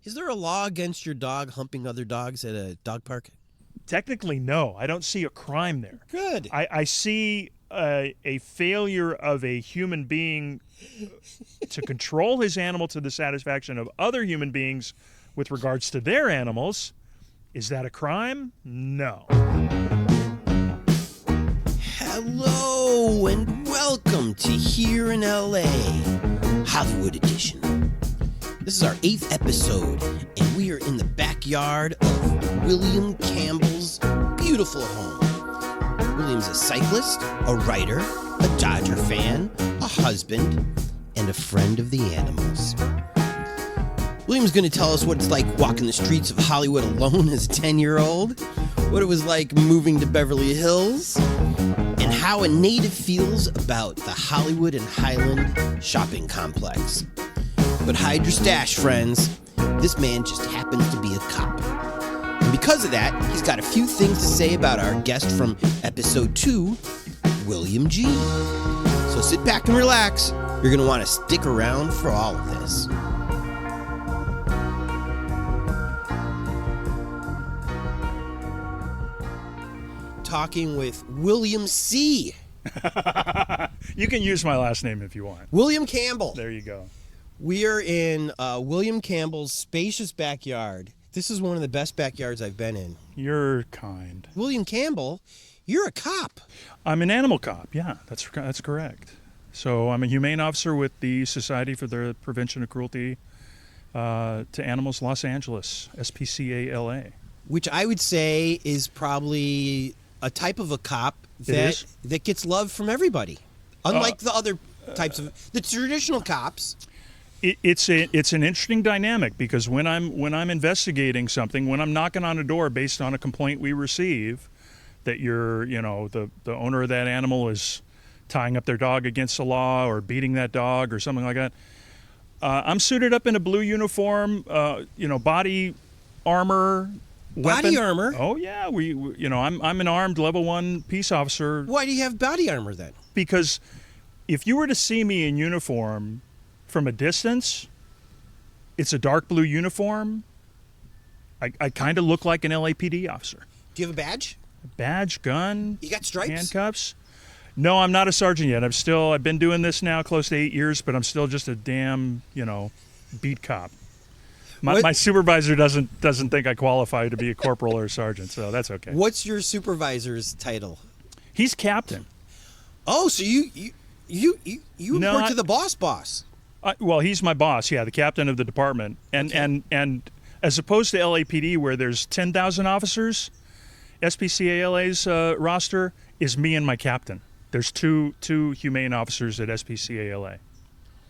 Is there a law against your dog humping other dogs at a dog park? Technically, no. I don't see a crime there. Good. I see a failure of a human being to control his animal to the satisfaction of other human beings with regards to their animals. Is that a crime? No. Hello and welcome to Here in LA, Hollywood Edition. This is our 8th episode, and we are in the backyard of William Campbell's beautiful home. William's a cyclist, a writer, a Dodger fan, a husband, and a friend of the animals. William's going to tell us what it's like walking the streets of Hollywood alone as a 10-year-old, what it was like moving to Beverly Hills, and how a native feels about the Hollywood and Highland shopping complex. But hide your stash, friends. This man just happens to be a cop. And because of that, he's got a few things to say about our guest from episode 2, William G. So sit back and relax. You're going to want to stick around for all of this. Talking with William C. You can use my last name if you want. William Campbell. There you go. We are in William Campbell's spacious backyard. This is one of the best backyards I've been in. You're kind. William Campbell, you're a cop. I'm an animal cop. Yeah, that's correct. So I'm a humane officer with the Society for the Prevention of Cruelty to Animals Los Angeles, SPCALA. Which I would say is probably a type of a cop that gets love from everybody. Unlike the other types of the traditional cops. It's an interesting dynamic because when I'm investigating something, when I'm knocking on a door based on a complaint we receive that the owner of that animal is tying up their dog against the law or beating that dog or something like that, I'm suited up in a blue uniform, body armor. Weapon. Body armor? Oh yeah, I'm an armed level 1 peace officer. Why do you have body armor then? Because if you were to see me in uniform from a distance, it's a dark blue uniform. I kind of look like an LAPD officer. Do you have a badge? Badge, gun. You got stripes? Handcuffs. No, I'm not a sergeant yet. I've been doing this now close to 8 years, but I'm still just a damn, beat cop. My supervisor doesn't think I qualify to be a corporal or a sergeant, so that's okay. What's your supervisor's title? He's captain. Oh, so you report to the boss. Well, he's my boss. Yeah, the captain of the department. And as opposed to LAPD, where there's 10,000 officers, SPCALA's roster is me and my captain. There's two humane officers at SPCALA.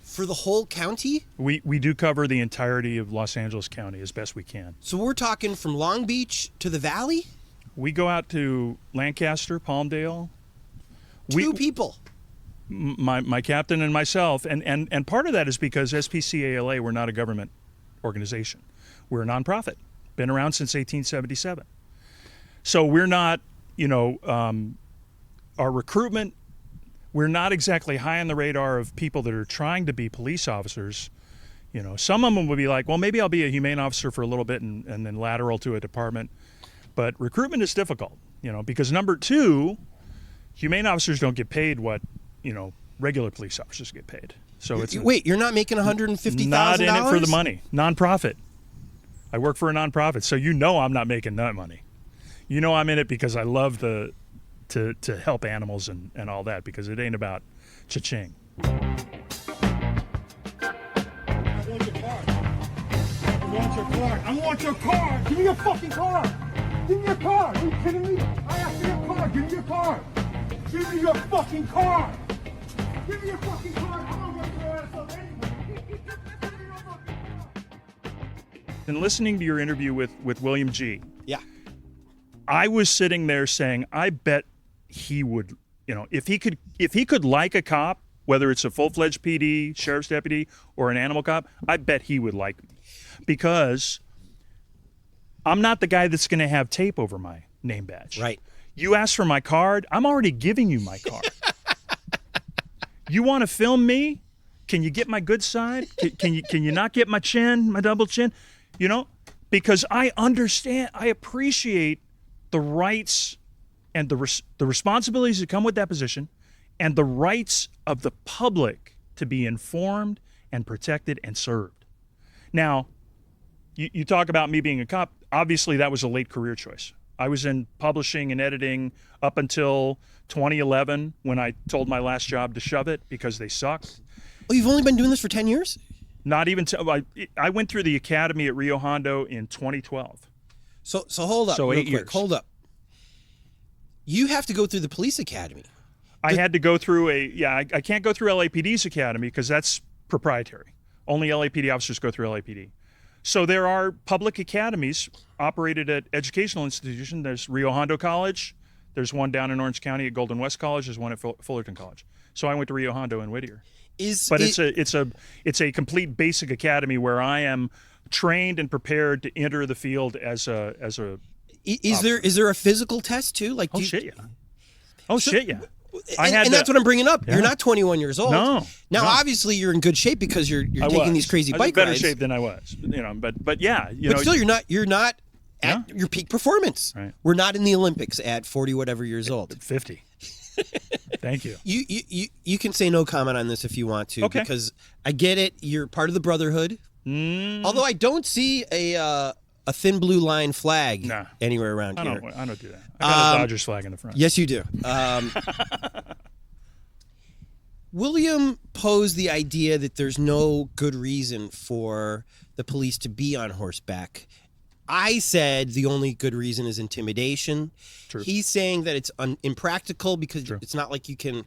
For the whole county? We do cover the entirety of Los Angeles County as best we can. So we're talking from Long Beach to the Valley? We go out to Lancaster, Palmdale. Two people. My captain and myself. And part of that is because SPCALA, we're not a government organization. We're a nonprofit. Been around since 1877. So we're not, our recruitment, we're not exactly high on the radar of people that are trying to be police officers. Some of them would be like, well, maybe I'll be a humane officer for a little bit and then lateral to a department. But recruitment is difficult, because number 2, humane officers don't get paid what, regular police officers get paid. So wait, you're not making $150,000? Not in it for the money. Nonprofit. I work for a nonprofit, so I'm not making that money. I'm in it because I love to help animals and all that, because it ain't about cha-ching. I want your car. Give me your fucking car. Give me your car. Are you kidding me? I asked for your car. Give me your car. Give me your fucking car. Give me your fucking car. I'm gonna run your ass up anyway. Give me your fucking car. And listening to your interview with William G. Yeah. I was sitting there saying, I bet he would, if he could like a cop, whether it's a full-fledged PD, sheriff's deputy, or an animal cop, I bet he would like me. Because I'm not the guy that's going to have tape over my name badge. Right. You ask for my card, I'm already giving you my card. You want to film me? Can you get my good side? Can you not get my chin, my double chin? You know, because I understand, I appreciate the rights and the responsibilities that come with that position, and the rights of the public to be informed and protected and served. Now, you talk about me being a cop. Obviously, that was a late career choice. I was in publishing and editing up until 2011 when I told my last job to shove it because they sucked. Oh, you've only been doing this for 10 years? Not even I went through the academy at Rio Hondo in 2012. So hold up, so real 8 quick. years. Hold up. You have to go through the police academy. I had to go through I can't go through LAPD's academy because that's proprietary. Only LAPD officers go through LAPD. So there are public academies operated at educational institutions. There's Rio Hondo College. There's one down in Orange County at Golden West College. There's one at Fullerton College. So I went to Rio Hondo in Whittier. It's a complete basic academy where I am trained and prepared to enter the field as a. Is there a physical test too? Like shit yeah. And that's what I'm bringing up. Yeah. You're not 21 years old. No. Now, obviously, you're in good shape because you're taking these crazy bike rides. I was in better shape than I was, But yeah, but still, you're not at your peak performance. Right. We're not in the Olympics at 40 whatever years old. 50. Thank you. You can say no comment on this if you want to, because I get it. You're part of the brotherhood. Although I don't see a thin blue line flag anywhere around here. I don't do that. I got a Dodgers flag in the front. Yes, you do. William posed the idea that there's no good reason for the police to be on horseback. I said the only good reason is intimidation. True. He's saying that it's impractical because it's not like you can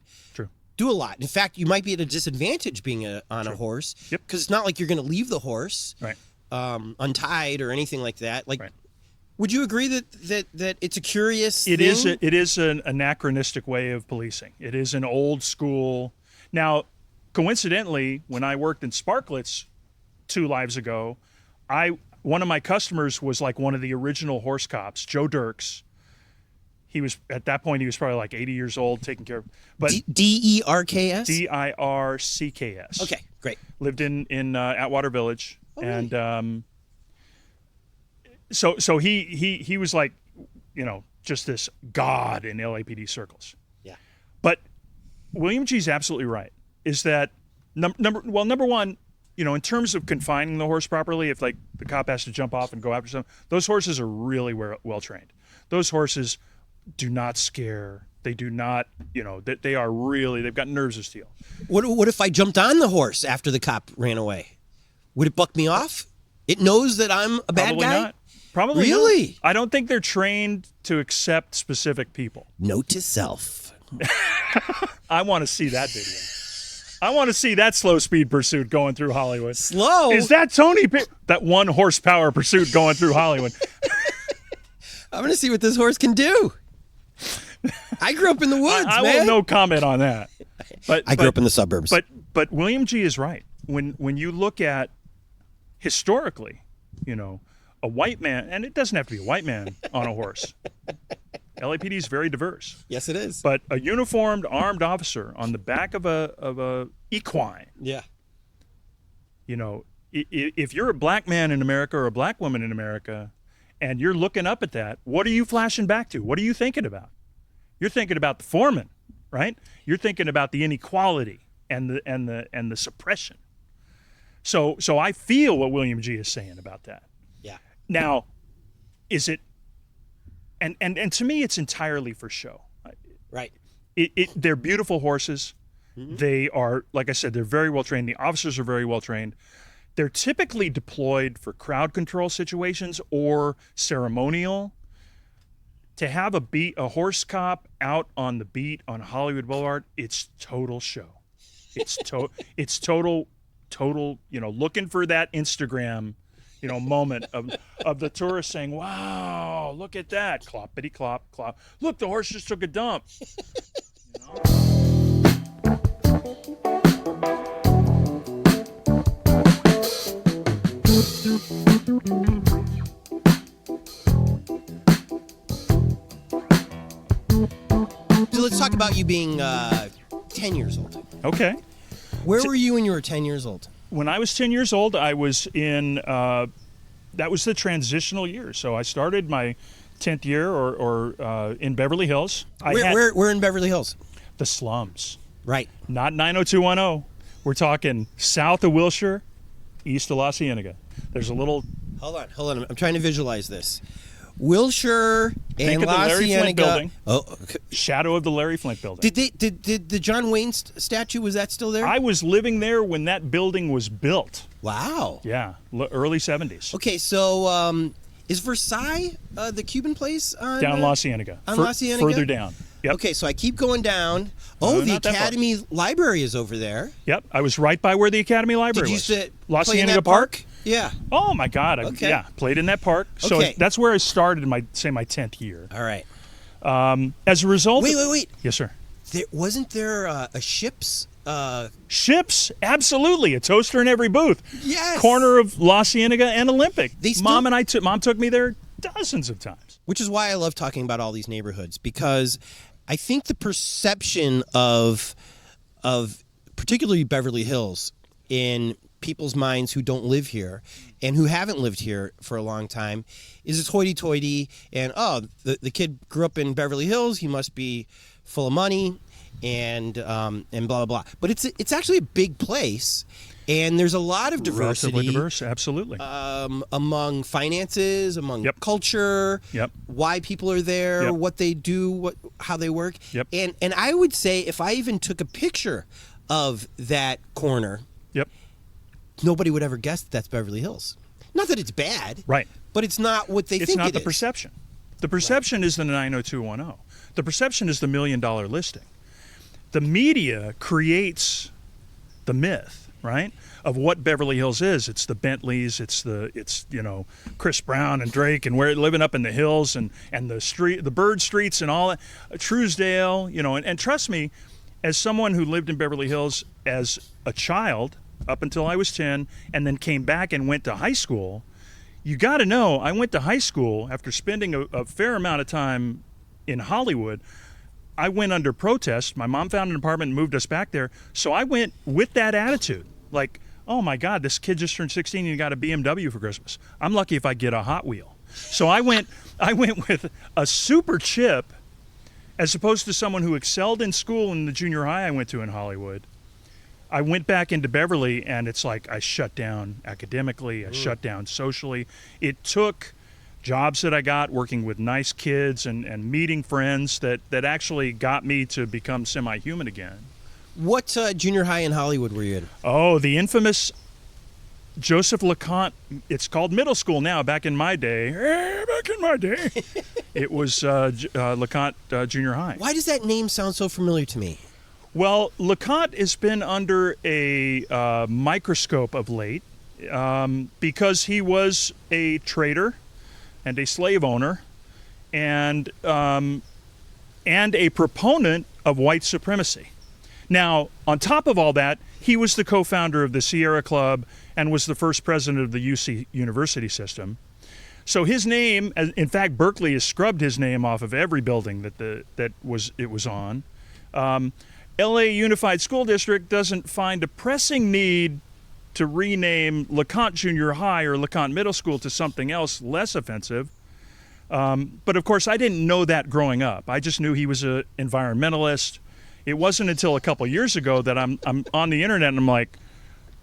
do a lot. In fact, you might be at a disadvantage being on a horse because it's not like you're going to leave the horse untied or anything like that. Would you agree that it's a curious thing? It is an anachronistic way of policing. It is an old school. Now, coincidentally, when I worked in Sparklets 2 lives ago, one of my customers was like one of the original horse cops, Joe Dirks. He was at that point he was probably like 80 years old, taking care of. But DERKS? DIRCKS. Okay, great. Lived in Atwater Village, and so he was like, just this god in LAPD circles. Yeah. But William G is absolutely right. Is that number one, in terms of confining the horse properly, if like the cop has to jump off and go after something, those horses are really well trained. Those horses do not scare. They do not, they are really, they've got nerves of steel. What if I jumped on the horse after the cop ran away? Would it buck me off? It knows that I'm a bad guy? Not. Probably really? Not. I don't think they're trained to accept specific people. Note to self. I want to see that video. I want to see that slow speed pursuit going through Hollywood. Slow? Is that Tony? That 1 horsepower pursuit going through Hollywood. I'm going to see what this horse can do. I grew up in the woods, I man. will no comment on that. But I grew up in the suburbs. But William G is right. When you look at historically, a white man, and it doesn't have to be a white man on a horse. LAPD is very diverse. Yes, it is. But a uniformed armed officer on the back of a equine. Yeah. If you're a black man in America or a black woman in America, and you're looking up at that, what are you flashing back to? What are you thinking about? You're thinking about the foreman, right? You're thinking about the inequality and the suppression. So I feel what William G is saying about that. Yeah. Now, is it? And to me, it's entirely for show. Right. They're beautiful horses. Mm-hmm. They are, like I said, they're very well trained. The officers are very well trained. They're typically deployed for crowd control situations or ceremonial. To have a horse cop out on the beat on Hollywood Boulevard, it's total show. It's total, looking for that Instagram, moment of the tourist saying, "Wow, look at that! Cloppity clop clop! Look, the horse just took a dump." So let's talk about you being 10 years old. Okay. Where were you when you were 10 years old? When I was 10 years old, I was in that was the transitional year. So I started my 10th year or in Beverly Hills. We're in Beverly Hills. The slums. Right. Not 90210. We're talking south of Wilshire, east of La Cienega. There's a little... Hold on. I'm trying to visualize this. Wilshire Think and of La the Larry Flint Cienega. building. Oh, okay. Shadow of the Larry Flint building. Did the John Wayne statue, was that still there? I was living there when that building was built. Wow. Yeah, early 70s. Okay, so is Versailles the Cuban place on Down La Cienega. On La Cienega? Further down. Yep. Okay, so I keep going down. Oh, the not that far. Academy Library is over there. Yep, I was right by where the Academy Library Did you was. sit La play in Cienega that park? Yeah. Oh my God! Okay. Yeah, played in that park. So Okay. that's where I started my 10th year. All right. As a result. Wait. Yes, sir. Wasn't there a ship's? Ships, absolutely. A toaster in every booth. Yes. Corner of La Cienega and Olympic. They still- Mom took me there dozens of times. Which is why I love talking about all these neighborhoods, because I think the perception of particularly Beverly Hills in people's minds who don't live here and who haven't lived here for a long time is it's hoity-toity and the kid grew up in Beverly Hills, he must be full of money and blah blah blah. But it's actually a big place. And there's a lot of diversity. Relatively diverse, absolutely. Among finances, among Yep. culture, Yep. why people are there, Yep. what they do, how they work. Yep. And I would say if I even took a picture of that corner, Yep. nobody would ever guess that's Beverly Hills. Not that it's bad, Right. but it's not what they It's think not it the is. perception. The perception is the 90210. The perception is the $1 million listing. The media creates the myth, right, of what Beverly Hills is. It's the Bentleys, it's Chris Brown and Drake and we're living up in the hills and the bird streets and all that. Truesdale, and trust me, as someone who lived in Beverly Hills as a child up until I was 10 and then came back and went to high school, you got to know I went to high school after spending a fair amount of time in Hollywood. I went under protest. My mom found an apartment and moved us back there. So I went with that attitude. Like, oh my God, this kid just turned 16 and he got a BMW for Christmas. I'm lucky if I get a Hot Wheel. So I went with a super chip as opposed to someone who excelled in school in the junior high I went to in Hollywood. I went back into Beverly and it's like I shut down academically, I shut down socially. It took jobs that I got working with nice kids and meeting friends that actually got me to become semi-human again. What junior high in Hollywood were you in? Oh, the infamous Joseph LeConte. It's called middle school now. Back in my day, it was LeConte Junior High. Why does that name sound so familiar to me? Well, LeConte has been under a microscope of late because he was a trader and a slave owner and a proponent of white supremacy. Now, on top of all that, he was the co-founder of the Sierra Club and was the first president of the UC University system. So his name, in fact, Berkeley has scrubbed his name off of every building that it was on. LA Unified School District doesn't find a pressing need to rename LeConte Junior High or LeConte Middle School to something else less offensive. But of course, I didn't know that growing up. I just knew he was an environmentalist. It wasn't until a couple years ago that I'm on the internet and I'm like,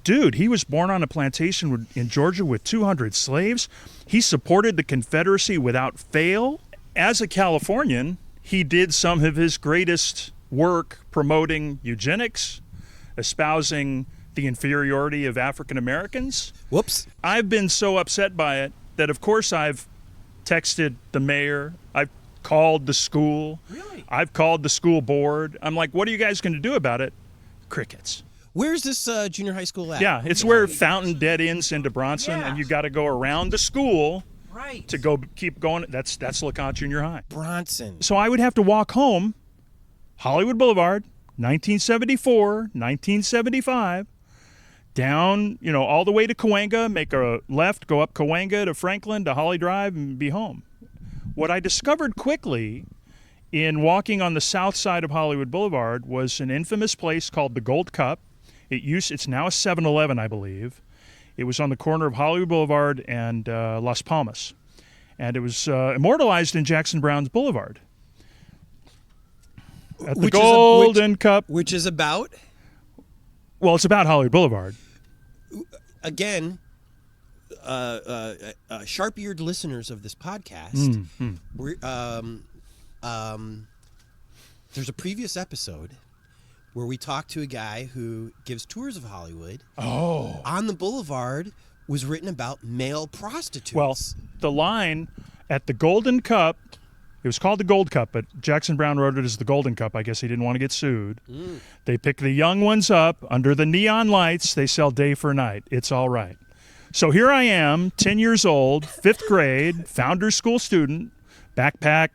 dude, he was born on a plantation in Georgia with 200 slaves. He supported the Confederacy without fail. As a Californian, he did some of his greatest work promoting eugenics, espousing the inferiority of African Americans. Whoops. I've been so upset by it that, of course, I've texted the mayor. I've called the school. Really? I've called the school board. I'm like, what are you guys going to do about it? Crickets. Where's this junior high school at? Yeah, it's where Fountain dead ends into Bronson, and you got to go around the school Right. to go keep going. That's LeConte Junior High. Bronson. So I would have to walk home, Hollywood Boulevard, 1974, 1975, down, all the way to Cahuenga, make a left, go up Cahuenga to Franklin to Holly Drive, and be home. What I discovered quickly in walking on the south side of Hollywood Boulevard was an infamous place called the Gold Cup. It's now a 7-Eleven, I believe. It was on the corner of Hollywood Boulevard and Las Palmas. And it was immortalized in Jackson Browne's Boulevard. At the Golden Cup. Which is about? Well, it's about Hollywood Boulevard. Again, sharp-eared listeners of this podcast, there's a previous episode where we talked to a guy who gives tours of Hollywood. Oh. On the Boulevard was written about male prostitutes. Well, the line at the Golden Cup, it was called the Gold Cup, but Jackson Browne wrote it as the Golden Cup. I guess he didn't want to get sued. They pick the young ones up under the neon lights. They sell day for night. It's all right. So here I am, 10 years old, 5th grade, Founders School student, backpack,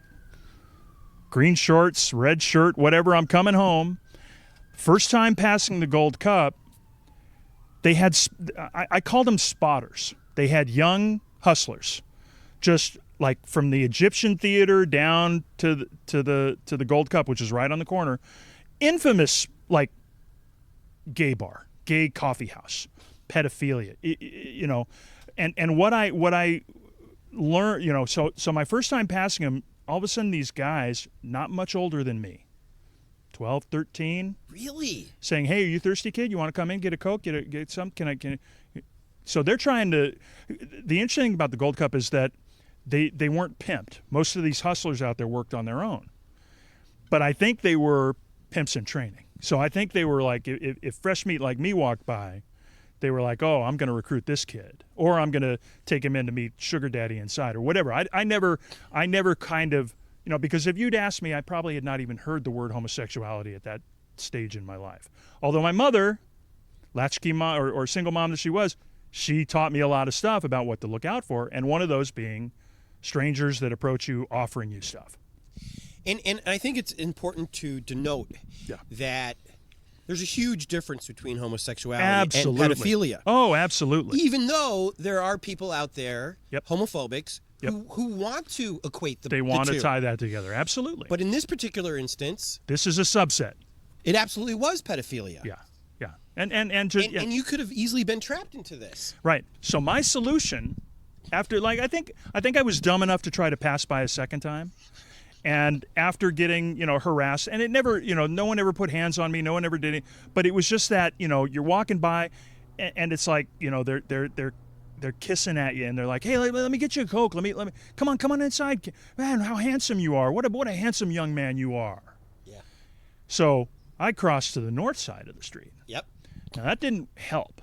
green shorts, red shirt, whatever. I'm coming home. First time passing the Gold Cup, they had, I called them spotters. They had young hustlers, just like from the Egyptian Theater down to the Gold Cup, which is right on the corner. Infamous, like, gay bar, gay coffee house, pedophilia, you know. And what I learned, you know, so my first time passing them, all of a sudden these guys, not much older than me, 12, 13. Really? Saying, hey, are you thirsty, kid? You want to come in, get a Coke, get some? Can I? So they're trying to. The interesting thing about the Gold Cup is that they weren't pimped. Most of these hustlers out there worked on their own. But I think they were pimps in training. So I think they were like, if fresh meat like me walked by, they were like, oh, I'm going to recruit this kid, or I'm going to take him in to meet Sugar Daddy inside, or whatever. I never kind of, you know, because if you'd asked me, I probably had not even heard the word homosexuality at that stage in my life. Although my mother, latchkey mom or single mom that she was, she taught me a lot of stuff about what to look out for, and one of those being strangers that approach you offering you stuff. And I think it's important to denote that there's a huge difference between homosexuality and pedophilia. Oh, absolutely. Even though there are people out there, homophobics, who want to equate the two. They want to tie that together. Absolutely. But in this particular instance, this is a subset. It absolutely was pedophilia. Yeah. And you could have easily been trapped into this. Right. So my solution, after, like, I think I was dumb enough to try to pass by a second time. And after getting, you know, harassed, and it never, you know, no one ever put hands on me, no one ever did it, but it was just that, you know, you're walking by, and it's like, you know, they're kissing at you, and they're like, hey, let me get you a Coke, let me, come on inside, man, how handsome you are, what a handsome young man you are. Yeah. So I crossed to the north side of the street. Yep. Now that didn't help.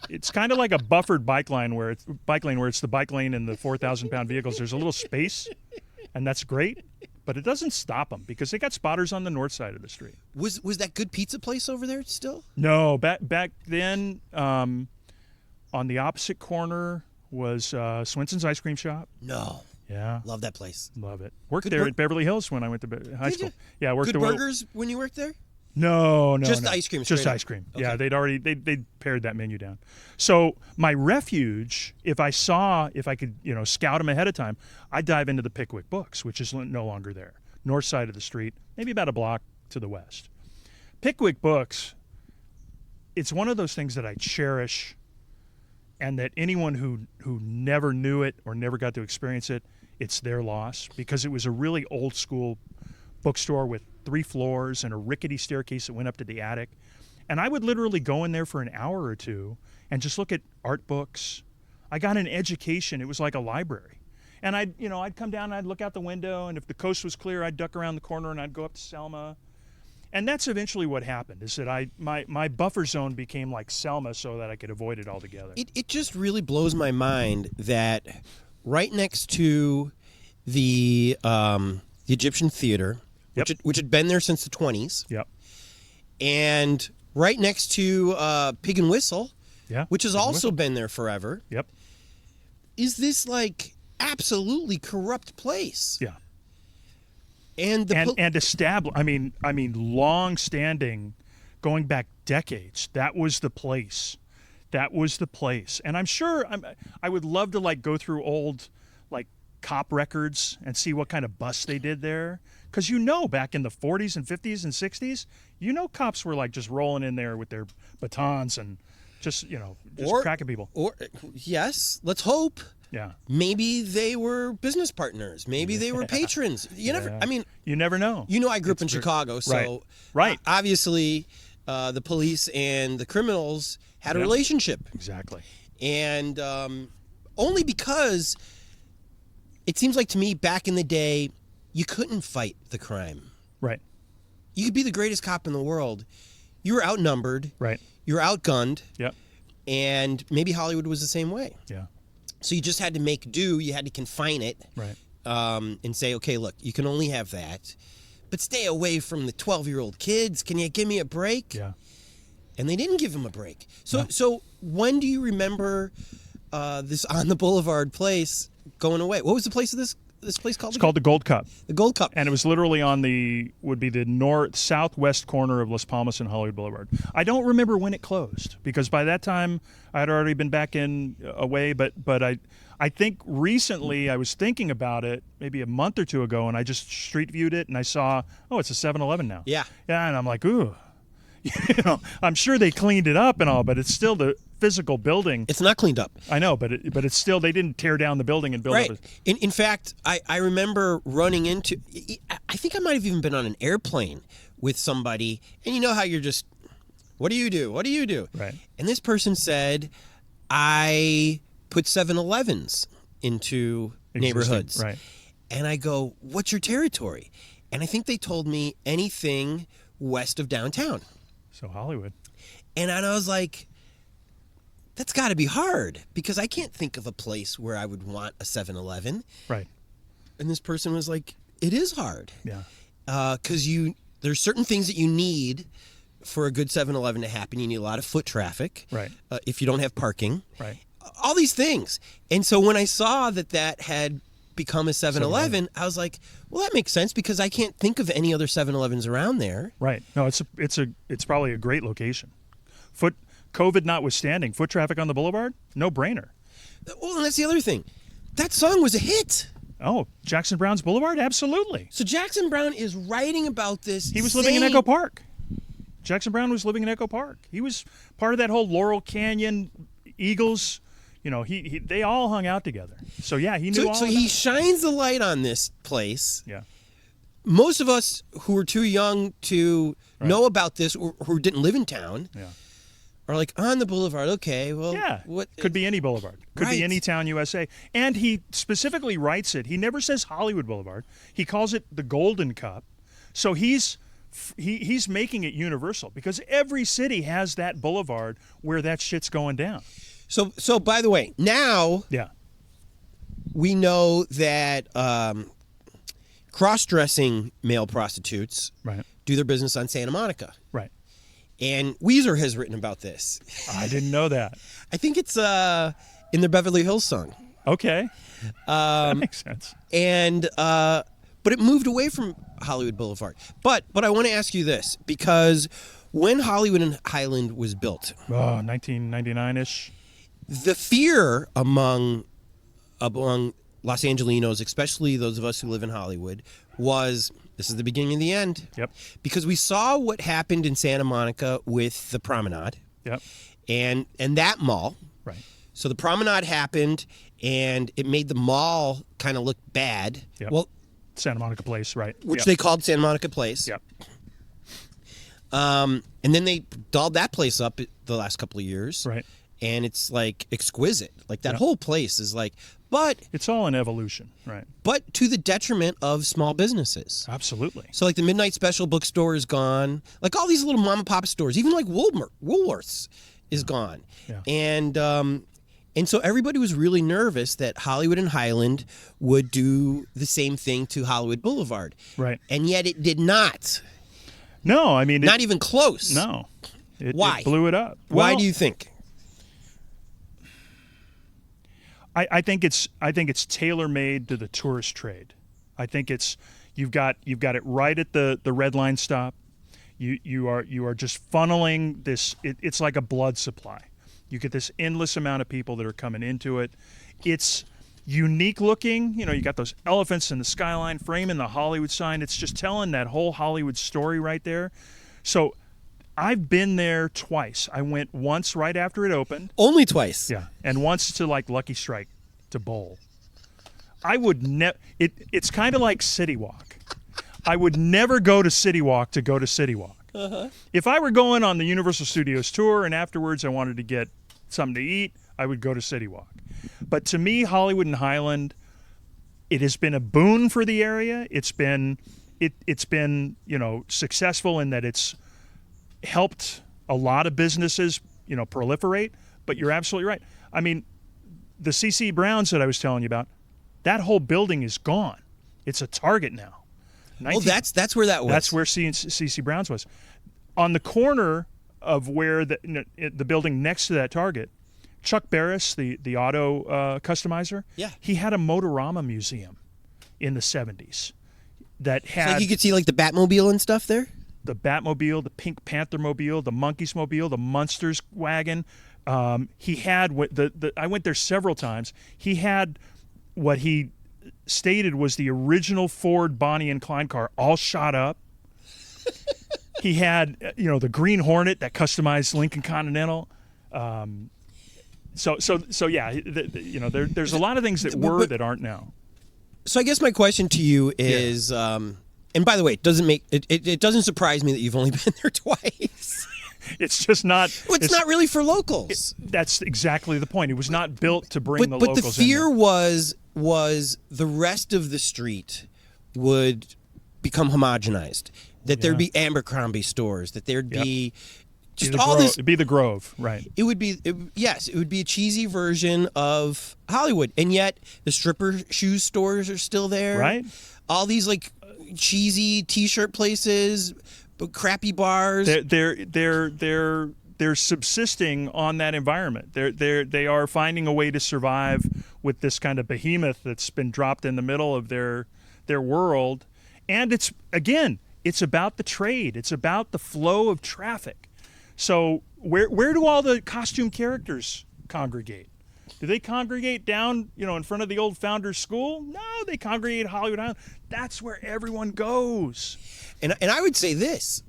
It's kind of like a buffered bike lane where it's the bike lane and the 4,000-pound vehicles. There's a little space. And that's great, but it doesn't stop them because they got spotters on the north side of the street. Was that good pizza place over there still? No, back then, on the opposite corner was Swenson's Ice Cream Shop. No. Yeah. Love that place. Love it. Worked there at Beverly Hills when I went to high school. Yeah, worked good there. Burgers when you worked there? No. Just ice cream. Just ice cream. Okay. Yeah, they'd pared that menu down. So my refuge, if I could, you know, scout them ahead of time, I'd dive into the Pickwick Books, which is no longer there. North side of the street, maybe about a block to the west. Pickwick Books, it's one of those things that I cherish, and that anyone who never knew it or never got to experience it, it's their loss, because it was a really old school bookstore with 3 floors and a rickety staircase that went up to the attic. And I would literally go in there for an hour or two and just look at art books. I got an education. It was like a library. And I'd come down and I'd look out the window, and if the coast was clear, I'd duck around the corner and I'd go up to Selma. And that's eventually what happened, is that my buffer zone became like Selma so that I could avoid it altogether. It just really blows my mind that right next to the Egyptian Theater, which had been there since the 20s. Yep. And right next to Pig and Whistle, which has also been there forever. Yep. Is this like absolutely corrupt place? Yeah. And established. I mean, long-standing, going back decades. That was the place. And I'm sure I would love to like go through old like cop records and see what kind of bust they did there. Because back in the 40s and 50s and 60s, cops were like just rolling in there with their batons and just Or- cracking people. Or yes, let's hope. Yeah. Maybe they were business partners. Maybe they were patrons. You never. I mean, You never know. I grew up in Chicago, so Right. obviously, the police and the criminals had a relationship, Exactly. and only because it seems like to me back in the day, you couldn't fight the crime. Right. You could be the greatest cop in the world. You were outnumbered. Right. You were outgunned. Yep. And maybe Hollywood was the same way. Yeah. So you just had to make do. You had to confine it. Right. And say, okay, look, you can only have that. But stay away from the 12-year-old kids. Can you give me a break? Yeah. And they didn't give him a break. So when do you remember this On the Boulevard place going away? What was the place of this place called? It's called the Gold Cup. The Gold Cup. And it was literally on the southwest corner of Las Palmas and Hollywood Boulevard. I don't remember when it closed because by that time I had already been back away. But I think recently I was thinking about it maybe a month or two ago, and I just street viewed it and I saw, it's a 7-Eleven now. Yeah. Yeah, and I'm like, ooh. I'm sure they cleaned it up and all, but it's still the physical building. It's not cleaned up. I know, but it's still, they didn't tear down the building and build Right. up. In fact, I remember running into, I think I might have even been on an airplane with somebody, and you know how you're just, what do you do? What do you do? Right. And this person said, I put 7-Elevens into neighborhoods. Right. And I go, what's your territory? And I think they told me anything west of downtown. So Hollywood. And I was like, that's got to be hard because I can't think of a place where I would want a 7-Eleven. Right. And this person was like, it is hard. Yeah. Because there's certain things that you need for a good 7-Eleven to happen. You need a lot of foot traffic. Right. If you don't have parking. Right. All these things. And so when I saw that had become a 7-Eleven, I was like, well, that makes sense because I can't think of any other 7-Elevens around there. Right. No, it's probably a great location. COVID notwithstanding, foot traffic on the Boulevard, no brainer. Well, and that's the other thing. That song was a hit. Oh, Jackson Brown's Boulevard? Absolutely. So Jackson Brown is writing about this. He was living in Echo Park. Jackson Brown was living in Echo Park. He was part of that whole Laurel Canyon Eagles. They all hung out together. So yeah, he knew all. So he shines the light on this place. Yeah. Most of us who were too young to know about this or who didn't live in town are like, on the Boulevard, okay, well, yeah, what could be any boulevard. Could be any town, USA. And he specifically writes it. He never says Hollywood Boulevard. He calls it the Golden Cup. So he's making it universal because every city has that boulevard where that shit's going down. So by the way, now we know that cross-dressing male prostitutes do their business on Santa Monica. Right. And Weezer has written about this. I didn't know that. I think it's in the Beverly Hills song. Okay. That makes sense. And but it moved away from Hollywood Boulevard. But I want to ask you this, because when Hollywood and Highland was built, 1999-ish, the fear among Los Angelinos, especially those of us who live in Hollywood, was this is the beginning of the end. Yep. Because we saw what happened in Santa Monica with the Promenade. Yep. And that mall. Right. So the Promenade happened, and it made the mall kind of look bad. Yep. Well, Santa Monica Place, right. Which they called Santa Monica Place. Yep. And then they dolled that place up the last couple of years. Right. And it's like exquisite. Like that whole place is like, but it's all an evolution, right? But to the detriment of small businesses. Absolutely. So like the Midnight Special bookstore is gone. Like all these little mom and pop stores, even like Woolworths is gone. Yeah. And so everybody was really nervous that Hollywood and Highland would do the same thing to Hollywood Boulevard. Right. And yet it did not. No, I mean... Not even close. No. Why? It blew it up. Why do you think? I think it's tailor-made to the tourist trade. I think it's you've got it right at the red line stop. You are just funneling this. It's like a blood supply. You get this endless amount of people that are coming into it. It's unique looking. You got those elephants in the skyline framing the Hollywood sign. It's just telling that whole Hollywood story right there. So I've been there twice. I went once right after it opened. Only twice. Yeah, and once to like Lucky Strike to bowl. I would never. It's kind of like City Walk. I would never go to City Walk to go to City Walk. If I were going on the Universal Studios tour and afterwards I wanted to get something to eat, I would go to City Walk. But to me, Hollywood and Highland, it has been a boon for the area. It's been successful in that it's helped a lot of businesses proliferate. But you're absolutely right. I mean, the C.C. Browns that I was telling you about, that whole building is gone. It's a Target now. That's where that was. That's where C.C. Browns was. On the corner of where the building next to that Target, Chuck Barris, the auto customizer, he had a Motorama museum in the 70s that had... So you could see like the Batmobile and stuff there? The Batmobile, the Pink Panther mobile, the Monkeys mobile, the Munsters wagon. He had... I went there several times. He had what he stated was the original Ford Bonnie and Clyde car, all shot up. He had, the Green Hornet, that customized Lincoln Continental. So yeah, there's a lot of things that were that aren't now. So I guess my question to you is, and by the way, it doesn't surprise me that you've only been there twice. It's just not. Well, it's not really for locals. That's exactly the point. It was not built to bring the locals in. But the fear was the rest of the street would become homogenized. That there'd be Abercrombie stores. That there'd be just all this. It'd be the Grove, right? It would be it would be a cheesy version of Hollywood, and yet the stripper shoe stores are still there. Right. All these like cheesy T-shirt places, but crappy bars. They're subsisting on that environment. They are finding a way to survive with this kind of behemoth that's been dropped in the middle of their world. And it's about the trade. It's about the flow of traffic. So where do all the costume characters congregate? Do they congregate down, in front of the old Founders School? No, they congregate at Hollywood Island. That's where everyone goes. And I would say this.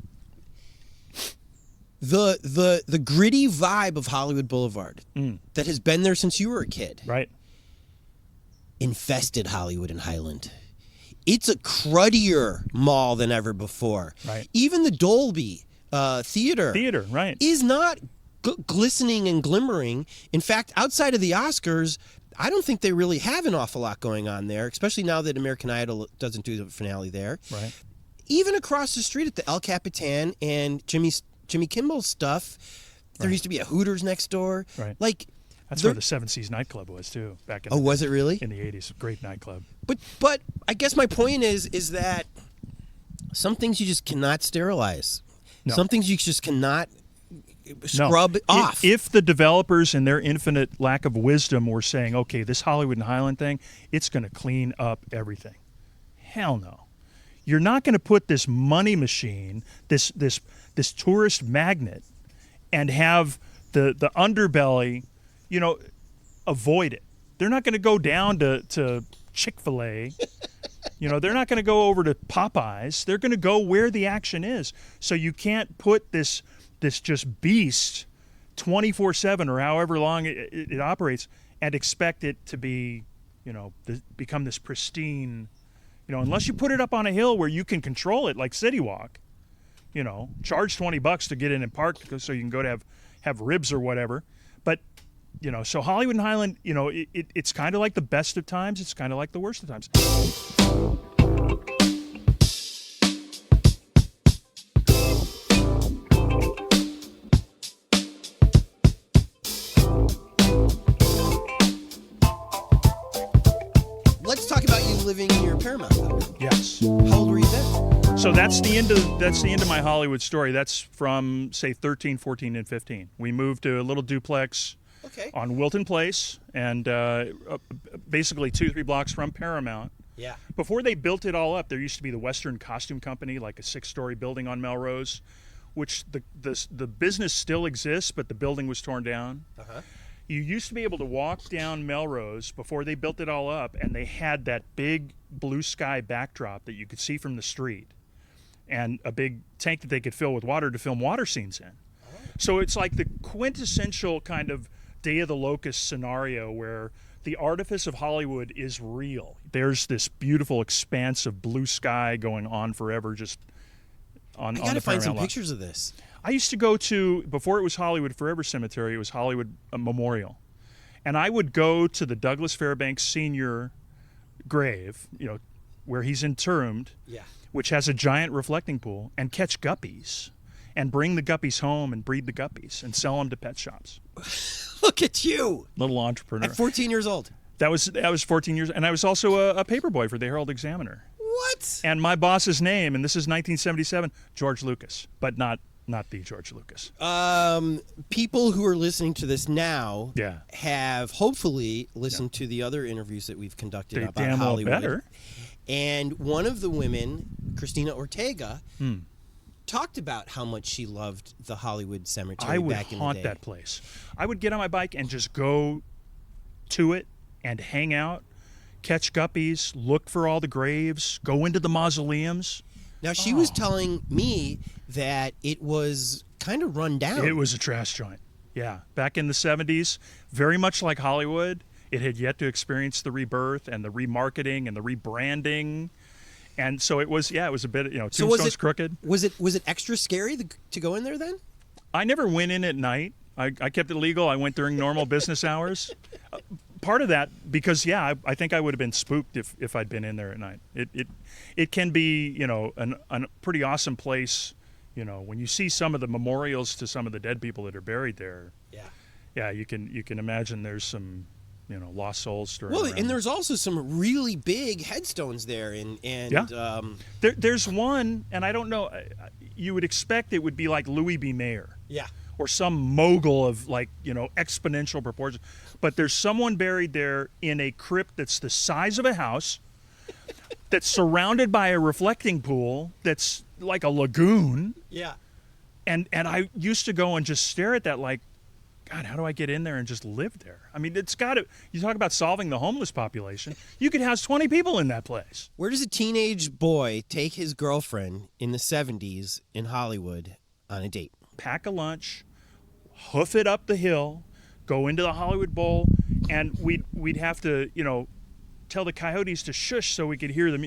The gritty vibe of Hollywood Boulevard that has been there since you were a kid. Right. Infested Hollywood and Highland. It's a cruddier mall than ever before. Right. Even the Dolby Theater right, is not glistening and glimmering. In fact, outside of the Oscars, I don't think they really have an awful lot going on there, especially now that American Idol doesn't do the finale there. Right. Even across the street at the El Capitan and Jimmy Kimball's stuff, there used to be a Hooters next door. Right. Like that's where the Seven Seas nightclub was too. Back in was it really? In the 80s, great nightclub. But I guess my point is that some things you just cannot sterilize. No. Some things you just cannot scrub off. If the developers in their infinite lack of wisdom were saying, okay, this Hollywood and Highland thing, it's going to clean up everything. Hell no. You're not going to put this money machine, this tourist magnet, and have the underbelly, avoid it. They're not going to go down to Chick-fil-A. They're not going to go over to Popeyes. They're going to go where the action is. So you can't put this just beast 24/7 or however long it operates and expect it to be, become this pristine. Unless you put it up on a hill where you can control it, like City Walk. Charge $20 to get in and park so you can go to have ribs or whatever. But so Hollywood and Highland, it's kind of like the best of times. It's kind of like the worst of times. Let's talk about you living in your Paramount building. Yes. How old were you then? So that's the end of my Hollywood story. That's from say 13, 14, and 15. We moved to a little duplex on Wilton Place, and basically 2-3 blocks from Paramount. Yeah. Before they built it all up, there used to be the Western Costume Company, like a 6-story building on Melrose, which the business still exists, but the building was torn down. Uh-huh. You used to be able to walk down Melrose before they built it all up, and they had that big blue sky backdrop that you could see from the street. and a big tank that they could fill with water to film water scenes in. So it's like the quintessential kind of Day of the Locust scenario where the artifice of Hollywood is real. There's this beautiful expanse of blue sky going on forever, just on the I gotta find some Paramount lot. pictures of this. I used to go to, before it was Hollywood Forever Cemetery, it was Hollywood Memorial. And I would go to the Douglas Fairbanks Sr. grave, where he's entombed, Yeah. which has a giant reflecting pool, and catch guppies and bring the guppies home and breed the guppies and sell them to pet shops. Look at you. Little entrepreneur. At 14 years old. That was 14 years, and I was also a paperboy for the Herald Examiner. What? And my boss's name, and this is 1977, George Lucas, but not the George Lucas. People who are listening to this now Yeah. have hopefully listened to the other interviews that we've conducted They about damn well Hollywood. better. And one of the women, Christina Ortega, talked about how much she loved the Hollywood Cemetery I would back in the haunt day. that place. I would get on my bike and just go to it and hang out, catch guppies, look for all the graves, go into the mausoleums. Now, she was telling me that it was kind of run down. It was a trash joint. Yeah. Back in the 70s, very much like Hollywood, it had yet to experience the rebirth and the remarketing and the rebranding. And so it was a bit, So was Tombstone's it crooked. Was it extra scary to go in there then? I never went in at night. I kept it legal. I went during normal business hours. Part of that, because I think I would have been spooked if I'd been in there at night. It can be a pretty awesome place. When you see some of the memorials to some of the dead people that are buried there. Yeah, you can imagine there's some lost souls stirring around. And there's also some really big headstones there, There's one, and I don't know. You would expect it would be like Louis B. Mayer. Yeah. Or some mogul of exponential proportions. But there's someone buried there in a crypt that's the size of a house, that's surrounded by a reflecting pool, that's like a lagoon. Yeah. And I used to go and just stare at that like, God, how do I get in there and just live there? I mean, it's got to, you talk about solving the homeless population. You could house 20 people in that place. Where does a teenage boy take his girlfriend in the 70s in Hollywood on a date? Pack a lunch, hoof it up the hill, go into the Hollywood Bowl, and we'd have to, tell the coyotes to shush so we could hear them,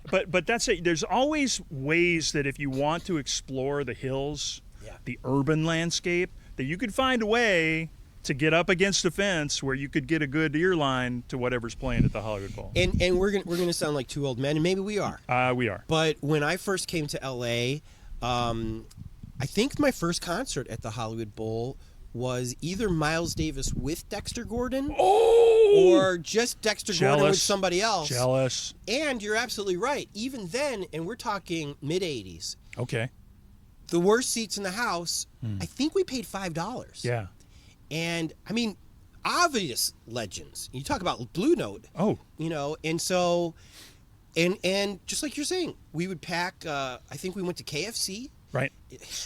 But that's it. There's always ways that if you want to explore the hills, the urban landscape, that you could find a way to get up against a fence where you could get a good ear line to whatever's playing at the Hollywood Bowl. And we're gonna sound like two old men, and maybe we are. We are. But when I first came to LA, I think my first concert at the Hollywood Bowl was either Miles Davis with Dexter Gordon or just Dexter Gordon with somebody else. Jealous. And you're absolutely right. Even then, and we're talking mid-'80s, Okay. the worst seats in the house, I think we paid $5. Yeah. And, I mean, obvious legends. You talk about Blue Note. Oh. And so, and just like you're saying, we would pack, I think we went to KFC. Right.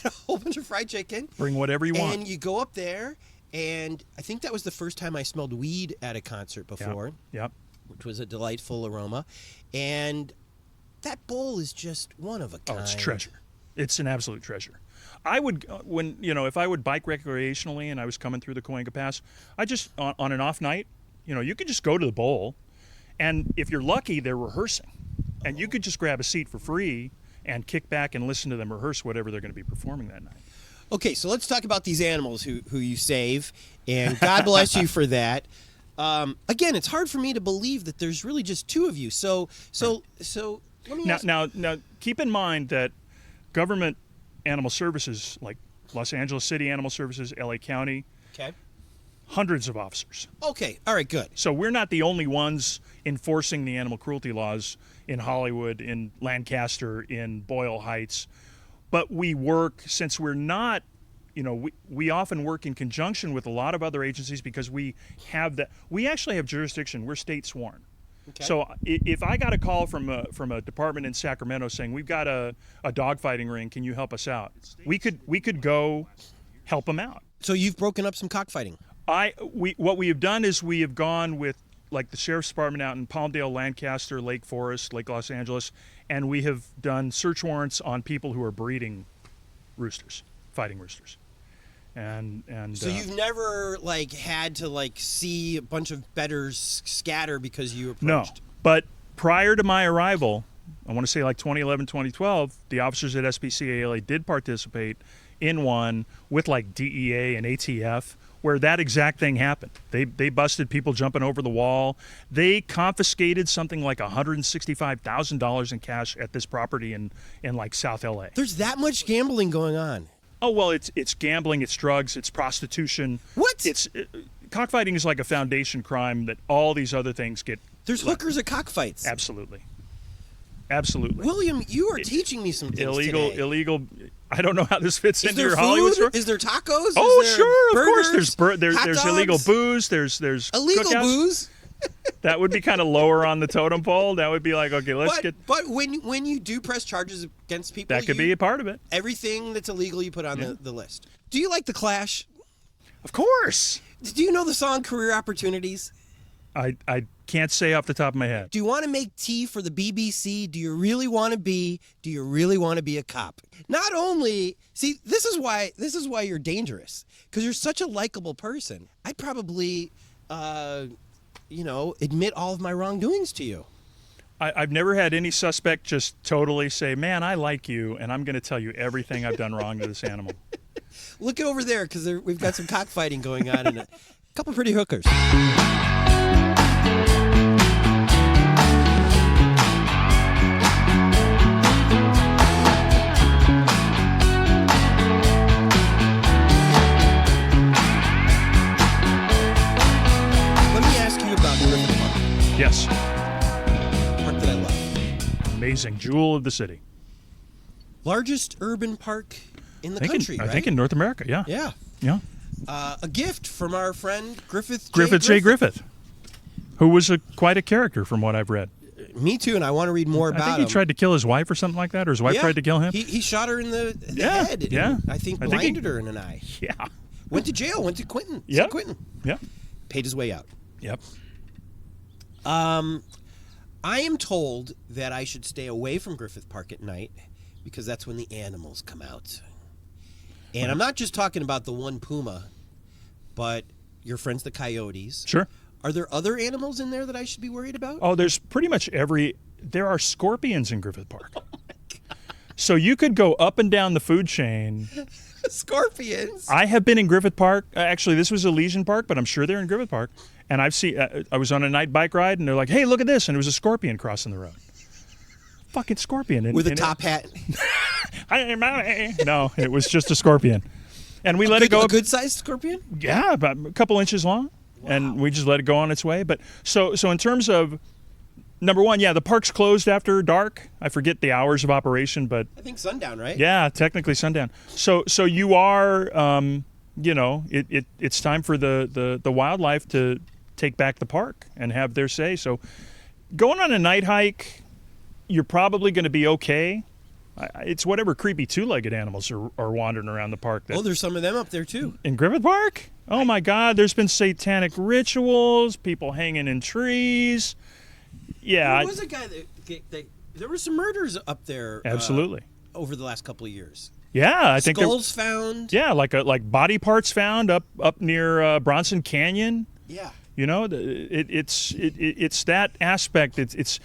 A whole bunch of fried chicken. Bring whatever you want. And you go up there, and I think that was the first time I smelled weed at a concert before. Yep. Which was a delightful aroma. And that bowl is just one of a kind. Oh, it's treasure. It's an absolute treasure. I would, if I would bike recreationally and I was coming through the Cahuenga Pass, I just, on an off night, you could just go to the bowl, and if you're lucky, they're rehearsing. And you could just grab a seat for free and kick back and listen to them rehearse whatever they're going to be performing that night. Okay, so let's talk about these animals who you save, and God bless you for that. Again, it's hard for me to believe that there's really just two of you. So let me ask. Now, keep in mind that government animal services, like Los Angeles City Animal Services, LA County, Okay. hundreds of officers. Okay, all right, good. So we're not the only ones enforcing the animal cruelty laws in Hollywood, in Lancaster, in Boyle Heights. But we work, since we're not, we often work in conjunction with a lot of other agencies because we actually have jurisdiction. We're state sworn. Okay. So if I got a call from a department in Sacramento saying, we've got a dogfighting ring, can you help us out? We could go help them out. So you've broken up some cockfighting. What we have done is we have gone with like the sheriff's department out in Palmdale, Lancaster, Lake Forest, Lake Los Angeles, and we have done search warrants on people who are breeding roosters, fighting roosters. And so you've never like had to like see a bunch of bedders scatter because you approached? No, but prior to my arrival, I want to say like 2011, 2012, the officers at SPCALA did participate in one with like DEA and ATF where that exact thing happened. They busted people jumping over the wall. They confiscated something like $165,000 in cash at this property in like South LA. There's that much gambling going on. Oh, well, it's gambling, it's drugs, it's prostitution. What? Cockfighting is like a foundation crime that all these other things get. There's hookers at cockfights. Absolutely. William, you are teaching me some things today. Illegal. I don't know how this fits into your food? Hollywood story. Is there tacos? Oh, Is there sure, burgers? of course. There's illegal booze. There's illegal cookouts. booze. That would be kind of lower on the totem pole. That would be like, okay, let's get. But when you do press charges against people, That could be a part of it. Everything that's illegal, you put on the list. Do you like the Clash? Of course. Do you know the song "Career Opportunities"? I can't say off the top of my head. Do you want to make tea for the BBC? Do you really want to be a cop? Not only, see, this is why you're dangerous, because you're such a likable person. I'd probably, admit all of my wrongdoings to you. I've never had any suspect just totally say, man, I like you, and I'm going to tell you everything I've done wrong to this animal. Look over there, because we've got some cockfighting going on and a couple pretty hookers. Yes. Park that I love. Amazing. Jewel of the city. Largest urban park in the country, right? I think in North America, yeah. Yeah. Yeah. A gift from our friend Griffith J. Griffith, who was quite a character from what I've read. Me too, and I want to read more about him. I think he tried to kill his wife or something like that, or his wife tried to kill him. He shot her in the head. Yeah. I think blinded her in an eye. Yeah. Went to jail, went to Quentin. Yeah. Quentin. Yeah. Paid his way out. Yep. I am told that I should stay away from Griffith Park at night because that's when the animals come out. And I'm not just talking about the one puma, but your friends the coyotes. Sure. Are there other animals in there that I should be worried about? Oh, there's pretty much there are scorpions in Griffith Park. Oh my God. So you could go up and down the food chain. Scorpions. I have been in Griffith Park. Actually, this was Elysian Park, but I'm sure they're in Griffith Park. And I've seen. I was on a night bike ride, and they're like, "Hey, look at this!" And it was a scorpion crossing the road. Fucking scorpion with a top hat. No, it was just a scorpion, and we let it go. A good-sized scorpion? Yeah, about a couple inches long, and we just let it go on its way. But so in terms of number one, yeah, the park's closed after dark. I forget the hours of operation, but I think sundown, right? Yeah, technically sundown. So you are, it's time for the wildlife to take back the park and have their say. So going on a night hike, you're probably going to be okay. It's whatever creepy two-legged animals are wandering around the park. There's some of them up there too. In Griffith Park? Oh my God, there's been satanic rituals, people hanging in trees. Yeah. There was a guy that there were some murders up there. Absolutely. Over the last couple of years. Yeah, I think skulls found. Yeah, like body parts found up near Bronson Canyon. Yeah. You know, it's that aspect. It's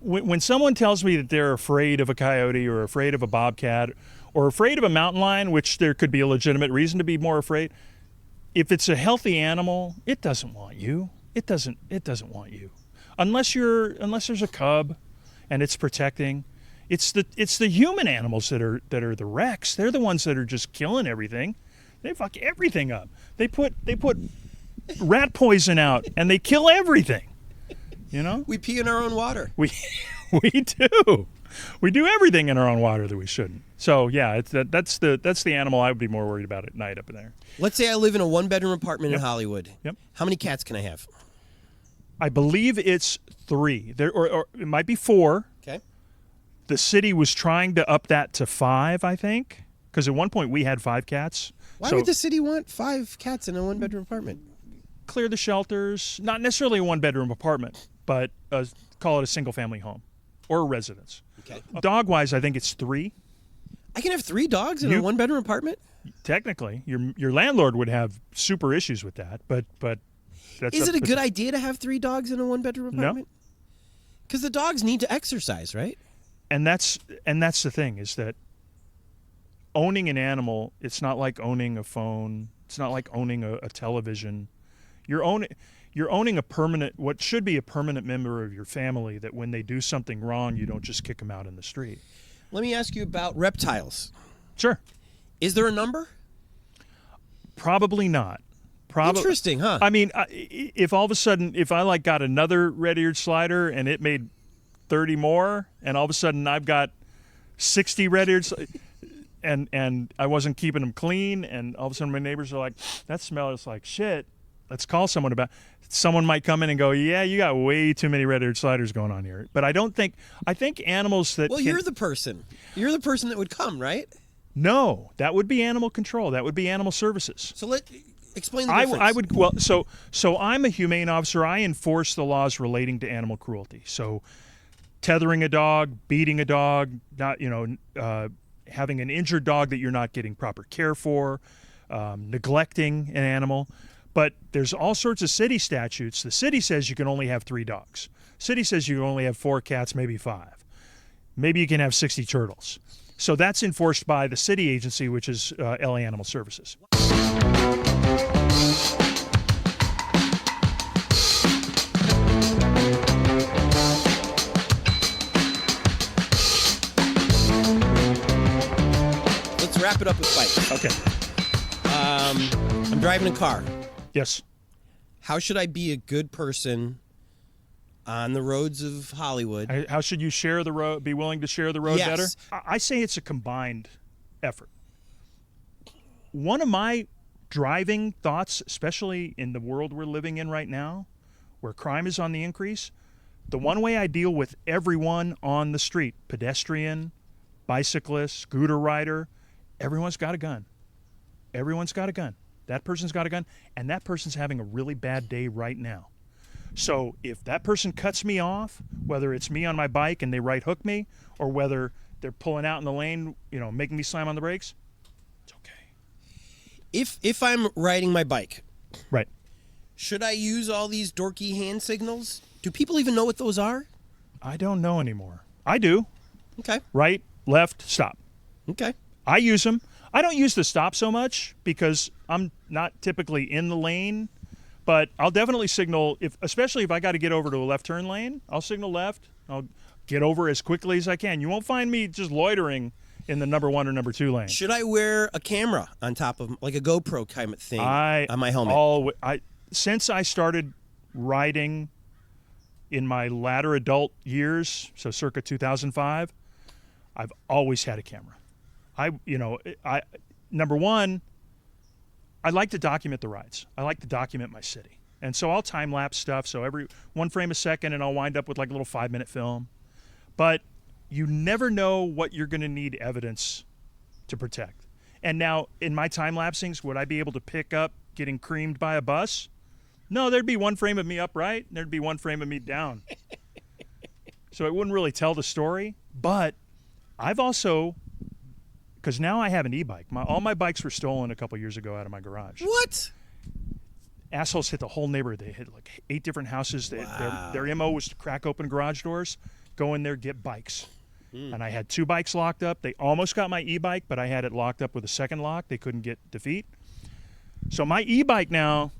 when someone tells me that they're afraid of a coyote or afraid of a bobcat or afraid of a mountain lion, which there could be a legitimate reason to be more afraid. If it's a healthy animal, it doesn't want you. It doesn't want you. Unless there's a cub and it's protecting. It's the human animals that are the wrecks. They're the ones that are just killing everything. They fuck everything up. They put rat poison out and they kill everything. You know? We pee in our own water. We do. We do everything in our own water that we shouldn't. So yeah, that's the animal I would be more worried about at night up in there. Let's say I live in a one-bedroom apartment in Yep. Hollywood. Yep. How many cats can I have? I believe it's 3. Or it might be 4. Okay. The city was trying to up that to 5, I think, because at one point we had 5 cats. Why would the city want 5 cats in a one-bedroom apartment? clear the shelters. Not necessarily a one-bedroom apartment, but call it a single-family home or a residence. Okay. Dog-wise, I think it's 3. I can have 3 dogs in a one-bedroom apartment? Technically, your landlord would have super issues with that, but that's Is it a good idea to have 3 dogs in a one-bedroom apartment? No. Because the dogs need to exercise, right? And that's the thing, is that owning an animal, it's not like owning a phone. It's not like owning a television. You're owning a permanent, what should be a permanent member of your family, that when they do something wrong, you don't just kick them out in the street. Let me ask you about reptiles. Sure. Is there a number? Probably not. Interesting, huh? I mean, if all of a sudden, if I got another red-eared slider and it made 30 more, and all of a sudden I've got 60 red-eared and I wasn't keeping them clean, and all of a sudden my neighbors are like, that smells like shit, let's call someone about it. Someone might come in and go, yeah, you got way too many red-eared sliders going on here. But I think animals that you're the person. You're the person that would come, right? No, that would be animal control. That would be animal services. So explain the difference. So I'm a humane officer. I enforce the laws relating to animal cruelty. So tethering a dog, beating a dog, not having an injured dog that you're not getting proper care for, neglecting an animal. But there's all sorts of city statutes. The city says you can only have 3 dogs. City says you can only have 4 cats, maybe 5. Maybe you can have 60 turtles. So that's enforced by the city agency, which is LA Animal Services. Let's wrap it up with bikes. Okay. I'm driving a car. Yes. How should I be a good person on the roads of Hollywood? How should you share the road? Be willing to share the road Yes. better? I say it's a combined effort. One of my driving thoughts, especially in the world we're living in right now, where crime is on the increase, the one way I deal with everyone on the street, pedestrian, bicyclist, scooter rider, everyone's got a gun. Everyone's got a gun. That person's got a gun, and that person's having a really bad day right now. So if that person cuts me off, whether it's me on my bike and they right hook me, or whether they're pulling out in the lane, making me slam on the brakes, it's okay. If I'm riding my bike, right, should I use all these dorky hand signals? Do people even know what those are? I don't know anymore. I do. Okay. Right, left, stop. Okay. I use them. I don't use the stop so much because I'm not typically in the lane, but I'll definitely signal, especially if I got to get over to a left turn lane, I'll signal left. I'll get over as quickly as I can. You won't find me just loitering in the number 1 or number 2 lane. Should I wear a camera on top of, like a GoPro kind of thing on my helmet? Since I started riding in my latter adult years, so circa 2005, I've always had a camera. Number one, I like to document the rides. I like to document my city. And so I'll time-lapse stuff, so every 1 frame a second, and I'll wind up with like a little 5-minute film. But you never know what you're going to need evidence to protect. And now, in my time-lapsings, would I be able to pick up getting creamed by a bus? No, there'd be 1 frame of me upright, and there'd be 1 frame of me down. So it wouldn't really tell the story. But I've also, because now I have an e-bike. All my bikes were stolen a couple years ago out of my garage. What? Assholes hit the whole neighborhood. They hit like 8 different houses. Wow. Their MO was to crack open garage doors, go in there, get bikes. And I had 2 bikes locked up. They almost got my e-bike, but I had it locked up with a second lock. They couldn't get defeat. So my e-bike now,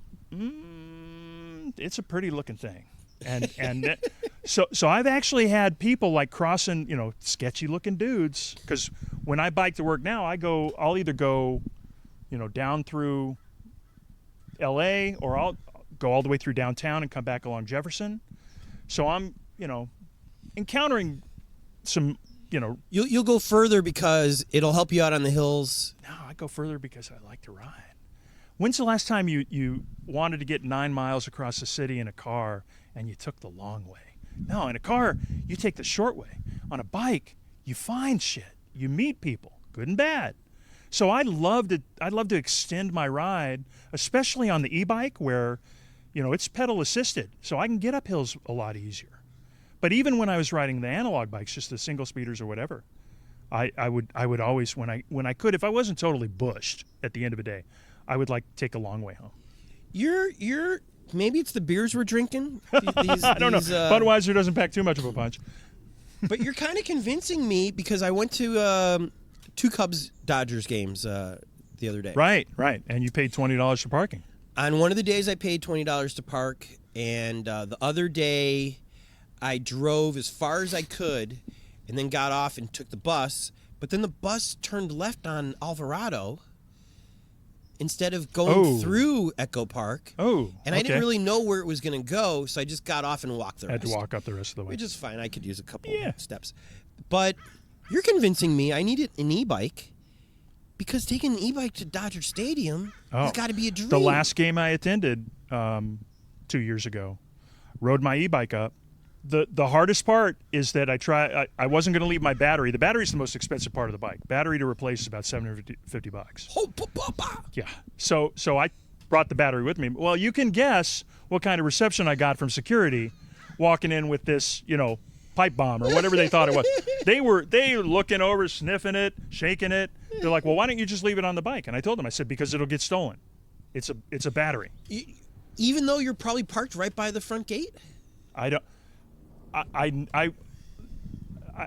it's a pretty looking thing. And so I've actually had people like crossing, sketchy looking dudes. Because when I bike to work now, I'll either go, down through LA, or I'll go all the way through downtown and come back along Jefferson. So I'm, encountering some, You'll go further because it'll help you out on the hills. No, I go further because I like to ride. When's the last time you wanted to get 9 miles across the city in a car and you took the long way? No, in a car, you take the short way. On a bike, you find shit. You meet people, good and bad. So I'd love to extend my ride, especially on the e-bike where, it's pedal assisted, so I can get up hills a lot easier. But even when I was riding the analog bikes, just the single speeders or whatever, I would always, when I could, if I wasn't totally bushed at the end of the day, I would like take a long way home. You're maybe it's the beers we're drinking. I don't know. Budweiser doesn't pack too much of a punch. But you're kind of convincing me because I went to 2 Cubs-Dodgers games the other day. Right. And you paid $20 for parking. On one of the days, I paid $20 to park, and the other day, I drove as far as I could and then got off and took the bus. But then the bus turned left on Alvarado instead of going through Echo Park. Oh, and I didn't really know where it was going to go, so I just got off and walked the rest. Had to walk up the rest of the way. Which is fine. I could use a couple steps. But you're convincing me I needed an e-bike because taking an e-bike to Dodger Stadium has got to be a dream. The last game I attended 2 years ago, rode my e-bike up. The hardest part is that I wasn't going to leave my battery. The battery's the most expensive part of the bike. Battery to replace is about $750. Yeah. So I brought the battery with me. Well, you can guess what kind of reception I got from security walking in with this, pipe bomb or whatever they thought it was. They were looking over, sniffing it, shaking it. They're like, "Well, why don't you just leave it on the bike?" And I told them, I said, "Because it'll get stolen. It's a battery." Even though you're probably parked right by the front gate? I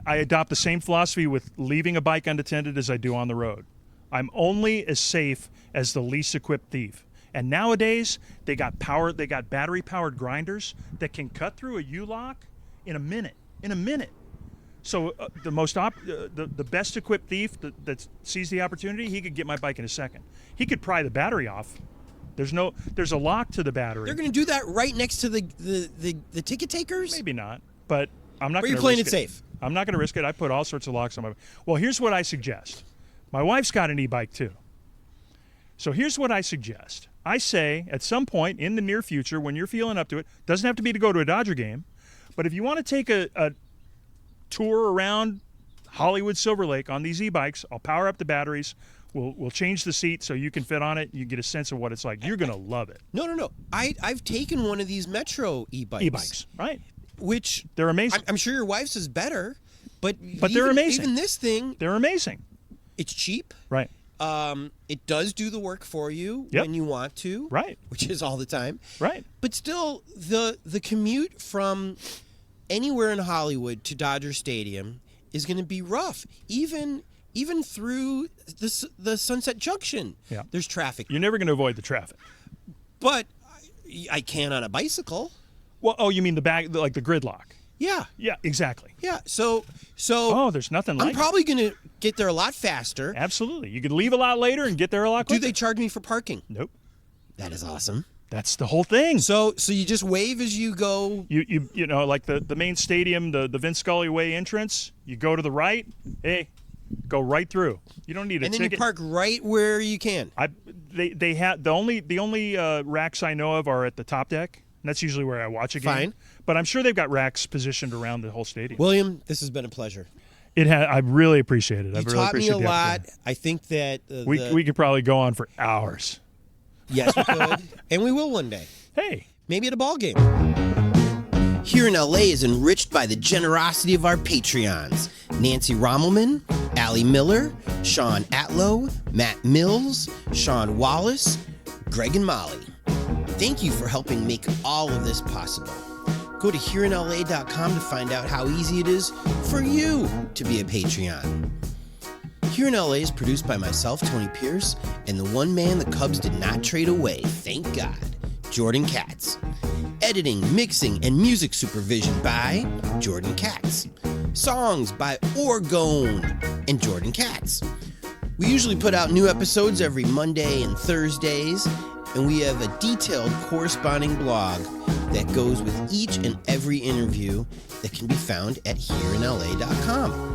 adopt the same philosophy with leaving a bike unattended as I do on the road. I'm only as safe as the least equipped thief. And nowadays, they got battery-powered grinders that can cut through a U-lock in a minute. So the best equipped thief that sees the opportunity, he could get my bike in a second. He could pry the battery off. There's a lock to the battery. They're going to do that right next to the ticket takers? Maybe not, but I'm not going to risk it. But you're playing it safe. I'm not going to risk it. I put all sorts of locks on my bike. Well, here's what I suggest. My wife's got an e-bike too. So here's what I suggest. I say at some point in the near future when you're feeling up to it, doesn't have to be to go to a Dodger game, but if you want to take a tour around Hollywood Silver Lake on these e-bikes, I'll power up the batteries. We'll change the seat so you can fit on it. You get a sense of what it's like. You're going to love it. No. I've taken one of these Metro e-bikes. E-bikes, right. Which they're amazing. I'm sure your wife's is better, but they're amazing. Even this thing, they're amazing. It's cheap. Right. It does do the work for you when you want to. Right. Which is all the time. Right. But still, the commute from anywhere in Hollywood to Dodger Stadium is going to be rough. Even through the Sunset Junction, there's traffic. You're never going to avoid the traffic. But I can on a bicycle. Well, you mean the gridlock? Yeah. Yeah, exactly. Yeah. So. Oh, there's nothing like I'm probably going to get there a lot faster. Absolutely. You could leave a lot later and get there a lot quicker. Do they charge me for parking? Nope. That is awesome. That's the whole thing. So you just wave as you go. You know, like the main stadium, the Vince Scully Way entrance. You go to the right. Hey, go right through. You don't need a ticket. And then you park right where you can. They have the only racks I know of are at the top deck. And that's usually where I watch a game. Fine. But I'm sure they've got racks positioned around the whole stadium. William, this has been a pleasure. I really appreciate it. You taught me a lot. I think that we could probably go on for hours. Yes, we could. And we will one day. Hey. Maybe at a ball game. Here in LA is enriched by the generosity of our Patreons. Nancy Rommelman, Allie Miller, Sean Atlow, Matt Mills, Sean Wallace, Greg and Molly. Thank you for helping make all of this possible. Go to hereinla.com to find out how easy it is for you to be a Patreon. Here in LA is produced by myself, Tony Pierce, and the one man the Cubs did not trade away, thank God, Jordan Katz. Editing, mixing, and music supervision by Jordan Katz. Songs by Orgone and Jordan Katz. We usually put out new episodes every Monday and Thursdays, and we have a detailed corresponding blog that goes with each and every interview that can be found at hereinla.com.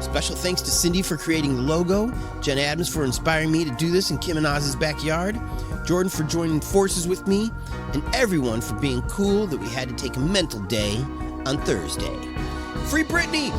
Special thanks to Cindy for creating the logo, Jen Adams for inspiring me to do this in Kim and Oz's backyard, Jordan for joining forces with me, and everyone for being cool that we had to take a mental day on Thursday. Free Britney!